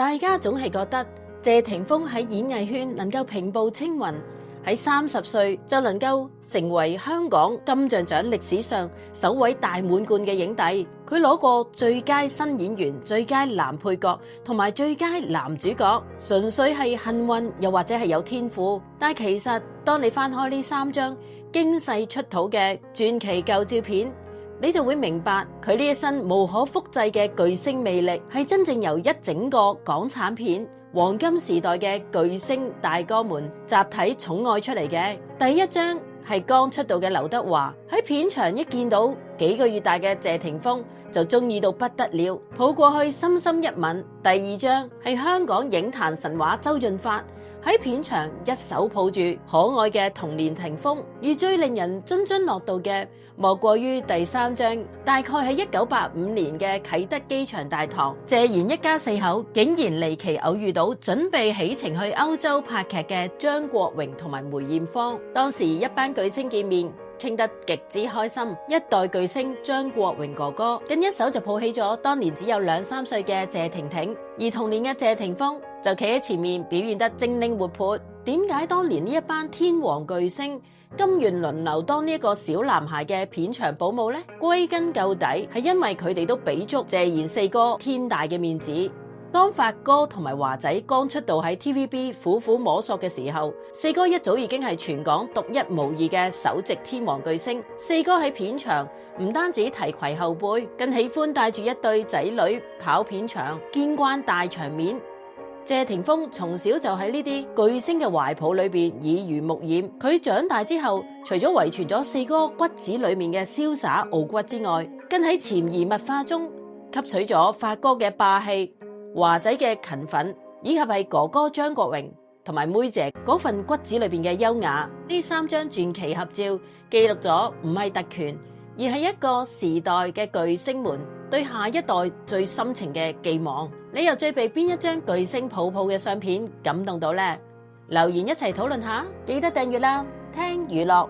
大家總係覺得謝霆鋒喺演藝圈能夠平步青雲，喺30歲就能夠成為香港金像獎歷史上首位大滿貫嘅影帝。佢攞過最佳新演員、最佳男配角同埋最佳男主角，純粹係幸運又或者係有天賦。但其實當你翻開呢3張驚世出土嘅傳奇舊照片，你就會明白佢呢一身無可複製嘅巨星魅力係真正由一整個港產片黃金時代嘅巨星大哥們集體寵愛出嚟嘅。第一張係剛出道嘅劉德華，喺片場一見到幾個月大嘅謝霆鋒就中意到不得了，抱過去深深一吻。第二張係香港影壇神話周潤發，喺片場一手抱住可愛嘅童年霆鋒，而最令人津津樂道嘅莫過於第3張，大概係1985年嘅啟德機場大堂，謝賢一家4口竟然離奇偶遇到準備起程去歐洲拍劇嘅張國榮同埋梅艷芳。當時一班巨星見面，傾得極之開心。一代巨星張國榮哥哥更一手就抱起咗當年只有2-3歲嘅謝婷婷，而同年嘅謝霆鋒就企喺前面表現得精靈活潑。點解當年呢一班天王巨星甘願輪流當呢一個小男孩嘅片場保姆呢？歸根究底係因為佢哋都俾足謝賢4哥天大嘅面子。當發哥同埋華仔剛出道喺 TVB 苦苦摸索嘅時候，4哥一早已經係全港獨一無二嘅首席天王巨星。4哥喺片場唔單止提攜後輩，更喜歡帶住一對仔女跑片場，見慣大場面。謝霆鋒從小就喺呢啲巨星嘅懷抱裏邊耳濡目染，佢長大之後除咗遺傳咗4哥骨子裏面嘅瀟灑傲骨之外，更喺潛移默化中吸取咗發哥嘅霸氣、華仔嘅勤奮，以及係哥哥張國榮同埋妹姐嗰份骨子裏邊嘅優雅。呢3張傳奇合照記錄咗唔係特權，而係一個時代嘅巨星們對下一代最深情嘅寄望。你又最被邊一張巨星抱抱嘅相片感動到呢？留言一齊討論下，記得訂閱啦！聽娛樂